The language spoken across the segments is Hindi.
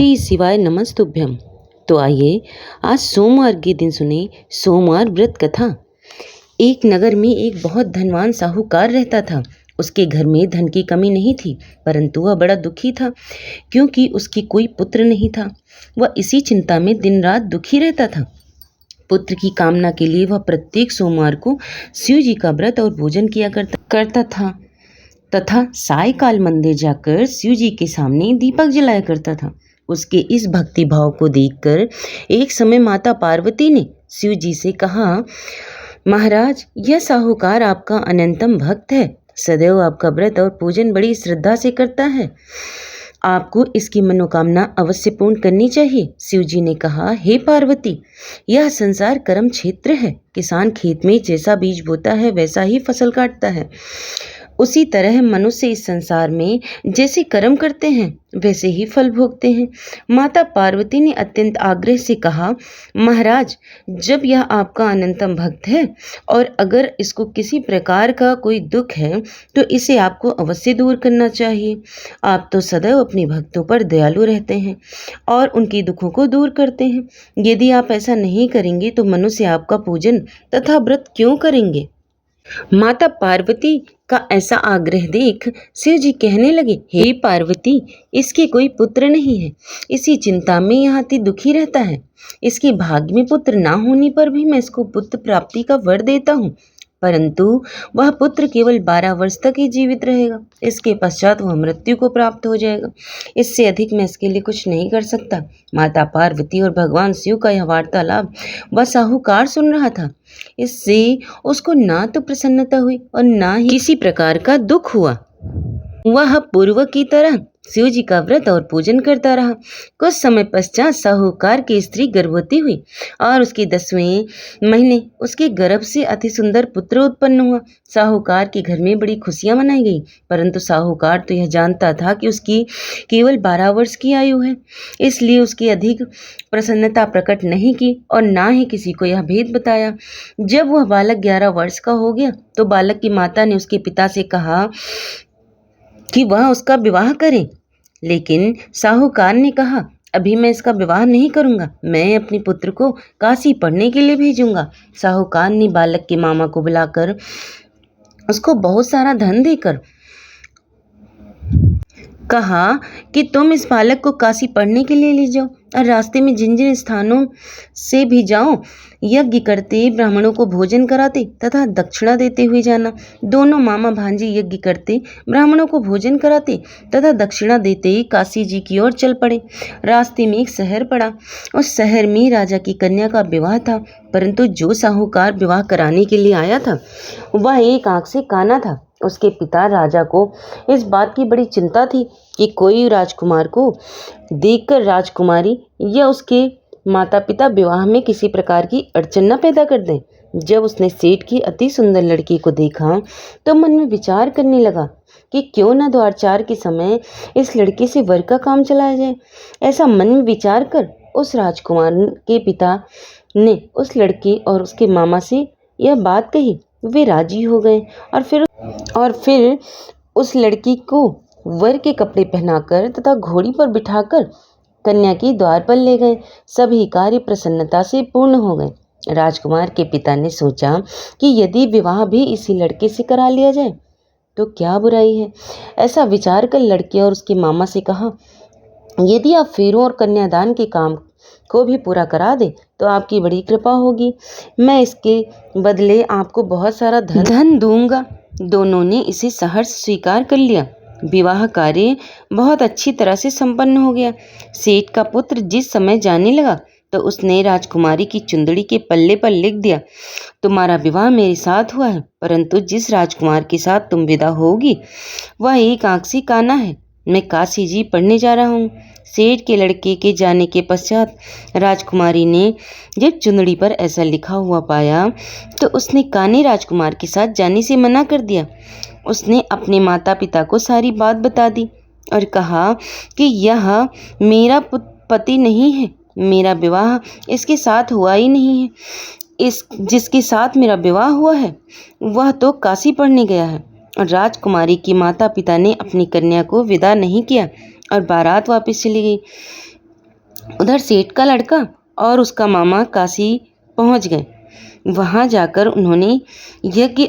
श्री शिवाय नमस्तुभ्यम। तो आइए आज सोमवार के दिन सुने सोमवार व्रत कथा। एक नगर में एक बहुत धनवान साहूकार रहता था। उसके घर में धन की कमी नहीं थी, परंतु वह बड़ा दुखी था क्योंकि उसकी कोई पुत्र नहीं था। वह इसी चिंता में दिन रात दुखी रहता था। पुत्र की कामना के लिए वह प्रत्येक सोमवार को शिव जी का व्रत और पूजन किया करता था तथा सायकाल मंदिर जाकर शिव जी के सामने दीपक जलाया करता था। उसके इस भक्ति भाव को देखकर एक समय माता पार्वती ने शिव जी से कहा, महाराज, यह साहूकार आपका अनंतम भक्त है, सदैव आपका व्रत और पूजन बड़ी श्रद्धा से करता है। आपको इसकी मनोकामना अवश्य पूर्ण करनी चाहिए। शिव जी ने कहा, हे पार्वती, यह संसार कर्म क्षेत्र है। किसान खेत में जैसा बीज बोता है वैसा ही फसल काटता है। उसी तरह मनुष्य इस संसार में जैसे कर्म करते हैं वैसे ही फल भोगते हैं। माता पार्वती ने अत्यंत आग्रह से कहा, महाराज, जब यह आपका अनंतम भक्त है और अगर इसको किसी प्रकार का कोई दुख है तो इसे आपको अवश्य दूर करना चाहिए। आप तो सदैव अपने भक्तों पर दयालु रहते हैं और उनके दुखों को दूर करते हैं। यदि आप ऐसा नहीं करेंगे तो मनुष्य आपका पूजन तथा व्रत क्यों करेंगे। माता पार्वती का ऐसा आग्रह देख शिव जी कहने लगे, हे पार्वती, इसके कोई पुत्र नहीं है। इसी चिंता में यह अति दुखी रहता है। इसके भाग्य में पुत्र ना होने पर भी मैं इसको पुत्र प्राप्ति का वर देता हूँ, परंतु वह पुत्र केवल 12 वर्ष तक ही जीवित रहेगा। इसके पश्चात वह मृत्यु को प्राप्त हो जाएगा। इससे अधिक मैं इसके लिए कुछ नहीं कर सकता। माता पार्वती और भगवान शिव का यह वार्तालाप वह साहूकार सुन रहा था। इससे उसको ना तो प्रसन्नता हुई और ना ही किसी प्रकार का दुख हुआ। वह पूर्व की तरह शिव जी का व्रत और पूजन करता रहा। कुछ समय पश्चात साहूकार की स्त्री गर्भवती हुई और उसके 10वें महीने उसके गर्भ से अति सुंदर पुत्र उत्पन्न हुआ। साहूकार के घर में बड़ी खुशियां मनाई गई, परंतु साहूकार तो यह जानता था कि उसकी केवल 12 वर्ष की आयु है, इसलिए उसकी अधिक प्रसन्नता प्रकट नहीं की और ना ही किसी को यह भेद बताया। जब वह बालक 11 वर्ष का हो गया तो बालक की माता ने उसके पिता से कहा कि वह उसका विवाह करे, लेकिन साहूकार ने कहा, अभी मैं इसका विवाह नहीं करूंगा, मैं अपने पुत्र को काशी पढ़ने के लिए भेजूंगा। साहूकार ने बालक के मामा को बुलाकर उसको बहुत सारा धन देकर कहा कि तुम इस बालक को काशी पढ़ने के लिए ले जाओ और रास्ते में जिन जिन स्थानों से भी जाओ यज्ञ करते, ब्राह्मणों को भोजन कराते तथा दक्षिणा देते हुए जाना। दोनों मामा भांजे यज्ञ करते, ब्राह्मणों को भोजन कराते तथा दक्षिणा देते ही काशी जी की ओर चल पड़े। रास्ते में एक शहर पड़ा। उस शहर में राजा की कन्या का विवाह था, परंतु जो साहूकार विवाह कराने के लिए आया था वह एक आंख से काना था। उसके पिता राजा को इस बात की बड़ी चिंता थी कि कोई राजकुमार को देखकर राजकुमारी या उसके माता पिता विवाह में किसी प्रकार की अड़चन न पैदा कर दें। जब उसने सेठ की अति सुंदर लड़की को देखा तो मन में विचार करने लगा कि क्यों न द्वारचार के समय इस लड़की से वर का काम चलाया जाए। ऐसा मन में विचार कर उस राजकुमार के पिता ने उस लड़की और उसके मामा से यह बात कही। वे राजी हो गए और फिर उस लड़की को वर के कपड़े पहनाकर तथा घोड़ी पर बिठाकर कन्या के द्वार पर ले गए। सभी कार्य प्रसन्नता से पूर्ण हो गए। राजकुमार के पिता ने सोचा कि यदि विवाह भी इसी लड़के से करा लिया जाए तो क्या बुराई है। ऐसा विचार कर लड़के और उसके मामा से कहा, यदि आप फेरों और कन्यादान के काम को भी पूरा करा दे तो आपकी बड़ी कृपा होगी। मैं इसके बदले आपको बहुत सारा धन दूंगा। दोनों ने इसे सहर्ष स्वीकार कर लिया। विवाह कार्य बहुत अच्छी तरह से संपन्न हो गया। सेठ का पुत्र जिस समय जाने लगा तो उसने राजकुमारी की चुंदड़ी के पल्ले पर लिख दिया, तुम्हारा विवाह मेरे साथ हुआ है, परंतु जिस राजकुमार के साथ तुम विदा होगी वह एक आंख से काना है। मैं काशी जी पढ़ने जा रहा हूँ। सेठ के लड़के के जाने के पश्चात राजकुमारी ने जब चुंदड़ी पर ऐसा लिखा हुआ पाया तो उसने काने राजकुमार के साथ जाने से मना कर दिया। उसने अपने माता पिता को सारी बात बता दी और कहा कि यह मेरा पति नहीं है, मेरा विवाह इसके साथ हुआ ही नहीं है। जिसके साथ मेरा विवाह हुआ है वह तो काशी पढ़ने गया है। और राजकुमारी की माता पिता ने अपनी कन्या को विदा नहीं किया और बारात वापस चली गई। उधर सेठ का लड़का और उसका मामा काशी पहुंच गए। वहां जाकर उन्होंने यज्ञ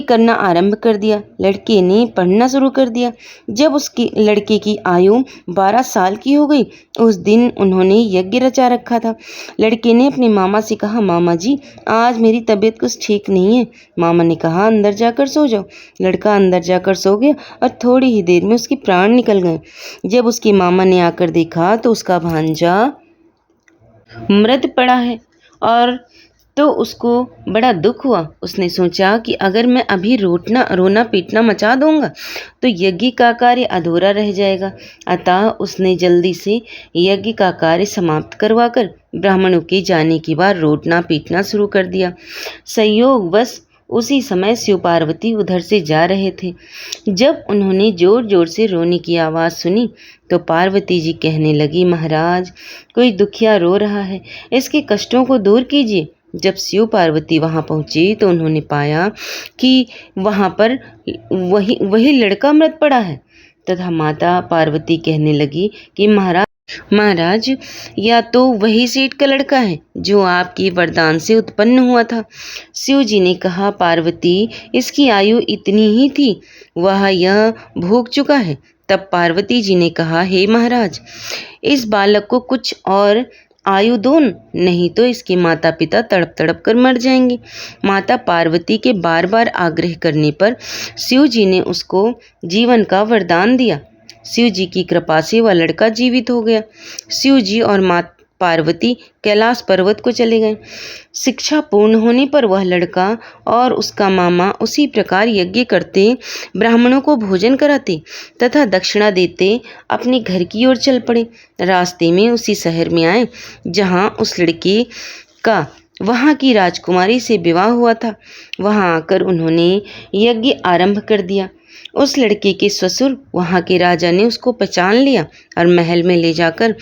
करना आरंभ कर दिया। लड़के ने पढ़ना शुरू कर दिया। जब उसकी लड़के की आयु 12 साल की हो गई, उस दिन उन्होंने यज्ञ रचा रखा था। लड़के ने अपने मामा से कहा, मामा जी, आज मेरी तबीयत कुछ ठीक नहीं है। मामा ने कहा, अंदर जाकर सो जाओ। लड़का अंदर जाकर सो गया और थोड़ी ही देर में उसके प्राण निकल गए। जब उसके मामा ने आकर देखा तो उसका भांजा मृत पड़ा है और तो उसको बड़ा दुख हुआ। उसने सोचा कि अगर मैं अभी रोना पीटना मचा दूंगा तो यज्ञ का कार्य अधूरा रह जाएगा। अतः उसने जल्दी से यज्ञ का कार्य समाप्त करवाकर ब्राह्मणों के जाने के बाद रोना पीटना शुरू कर दिया। संयोग बस उसी समय शिव पार्वती उधर से जा रहे थे। जब उन्होंने जोर जोर से रोने की आवाज़ सुनी तो पार्वती जी कहने लगी, महाराज, कोई दुखिया रो रहा है, इसके कष्टों को दूर कीजिए। जब शिव पार्वती वहां पहुंची तो उन्होंने पाया कि वहां पर वही लड़का मृत पड़ा है तथा माता पार्वती कहने लगी कि महाराज, या तो वही सेठ का लड़का है जो आपकी वरदान से उत्पन्न हुआ था। शिव जी ने कहा, पार्वती, इसकी आयु इतनी ही थी, वह यह भोग चुका है। तब पार्वती जी ने कहा, हे महाराज, इस बालक को कुछ और आयु दो, नहीं तो इसके माता पिता तड़प तड़प कर मर जाएंगे। माता पार्वती के बार बार आग्रह करने पर शिव जी ने उसको जीवन का वरदान दिया। शिव जी की कृपा से वह लड़का जीवित हो गया। शिव जी और माता पार्वती कैलाश पर्वत को चले गए। शिक्षा पूर्ण होने पर वह लड़का और उसका मामा उसी प्रकार यज्ञ करते, ब्राह्मणों को भोजन कराते तथा दक्षिणा देते अपने घर की ओर चल पड़े। रास्ते में उसी शहर में आए जहां उस लड़के का वहां की राजकुमारी से विवाह हुआ था। वहां आकर उन्होंने यज्ञ आरंभ कर दिया। उस लड़के के ससुर वहां के राजा ने उसको पहचान लिया और महल में ले जाकर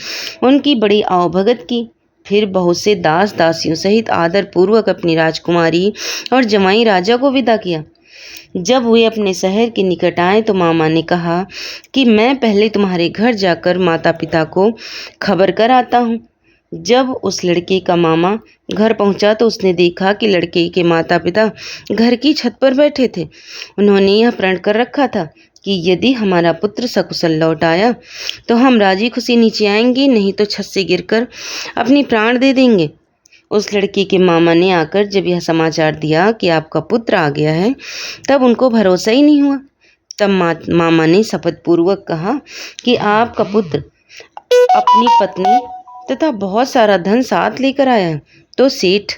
उनकी बड़ी आवभगत की। फिर बहुत से दास दासियों सहित आदर पूर्वक अपनी राजकुमारी और जमाई राजा को विदा किया। जब वे अपने शहर के निकट आए तो मामा ने कहा कि मैं पहले तुम्हारे घर जाकर माता पिता को खबर कर आता हूँ। जब उस लड़के का मामा घर पहुंचा तो उसने देखा कि लड़के के माता पिता घर की छत पर बैठे थे। उन्होंने यह प्रण कर रखा था कि यदि हमारा पुत्र सकुशल लौट आया तो हम राजी खुशी नीचे आएंगे, नहीं तो छत से गिरकर अपनी प्राण दे देंगे। उस लड़के के मामा ने आकर जब यह समाचार दिया कि आपका पुत्र आ गया है, तब उनको भरोसा ही नहीं हुआ। तब मामा ने शपथ पूर्वक कहा कि आपका पुत्र अपनी पत्नी तथा बहुत सारा धन साथ लेकर आया है। तो सेठ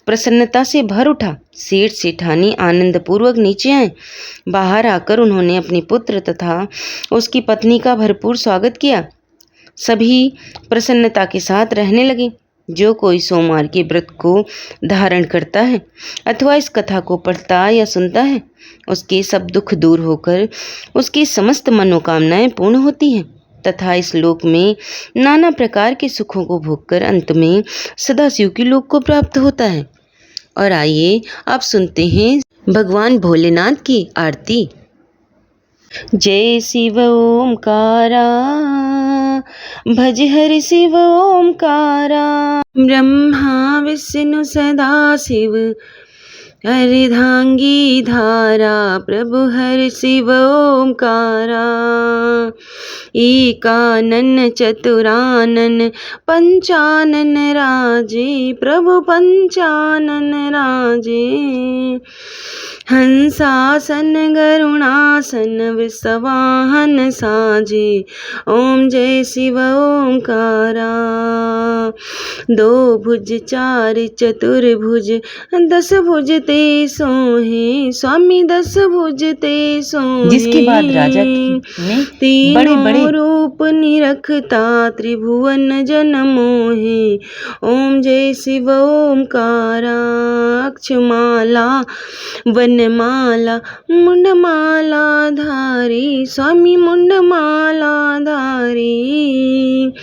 प्रसन्नता से भर उठा। सेठ सेठानी आनंद पूर्वक नीचे आए। बाहर आकर उन्होंने अपने पुत्र तथा उसकी पत्नी का भरपूर स्वागत किया। सभी प्रसन्नता के साथ रहने लगे। जो कोई सोमवार के व्रत को धारण करता है अथवा इस कथा को पढ़ता या सुनता है, उसके सब दुख दूर होकर उसकी समस्त मनोकामनाएं पूर्ण होती हैं तथा इस लोक में नाना प्रकार के सुखों को भोगकर अंत में सदाशिव की लोक को प्राप्त होता है। और आइए आप सुनते हैं भगवान भोलेनाथ की आरती। जय शिव ओमकारा, भज हरि शिव ओमकारा, ब्रह्मा विष्णु सदा शिव, अर्धांगी धारा, प्रभु हरि शिव ओमकारा, एकानन चतुरानन पंचानन राजे, प्रभु पंचानन राजे, हंसासन गरुणासन विषवाहन साजे, ओम जय शिव ओमकारा। दो भुज चार चतुर्भुज, 10 भुज ते सोहे, स्वामी 10 भुज ते सोहे। जिसके बाद राजा ने तीनों रूप निरखता, त्रिभुवन जन मोहे, ओम जय शिव ओमकारा। अक्षमाला वनमाला मुंडमाला धारी, स्वामी मुंडमाला धारी,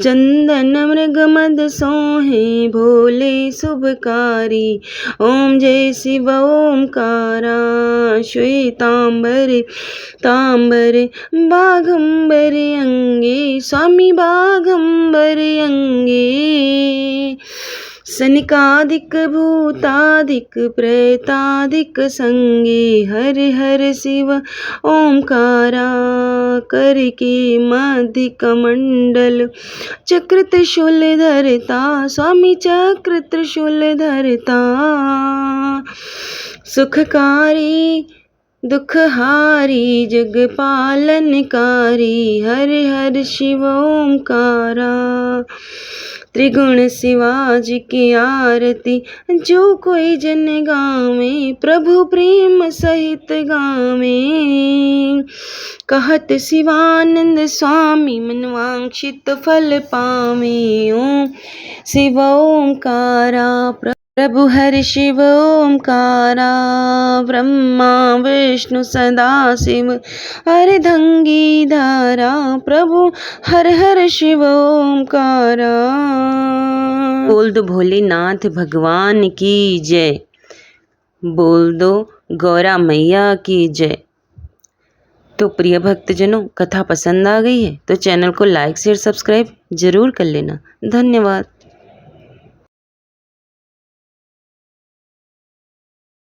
चंदन मृग मद सोहे भोले शुभकारी। ओम जय शिव ओमकारा श्वेतांबर तांबर बाघंबर अंगे स्वामी बाघंबर अंगे। सनकादिक भूतादिक प्रेतादिक संगे हर हर शिव ओमकारा। करके मध्य कमंडल चक्र त्रिशूल धरता स्वामी चक्र त्रिशूल धरता। सुखकारी दुखहारी जग पालनकारी हर हर शिव ओमकारा। त्रिगुण शिवाज की आरती जो कोई जन गावे प्रभु प्रेम सहित गावे। कहत शिवानंद स्वामी मनवांक्षित फल पावे। ओम शिव ओमकारा प्रभु हरि शिव ओमकारा। ब्रह्मा विष्णु सदा शिव अर्धंगी धारा प्रभु हर हर शिव ओमकारा। बोल दो भोलेनाथ भगवान की जय। बोल दो गौरा मैया की जय। तो प्रिय भक्तजनों, कथा पसंद आ गई है तो चैनल को लाइक शेयर सब्सक्राइब जरूर कर लेना। धन्यवाद।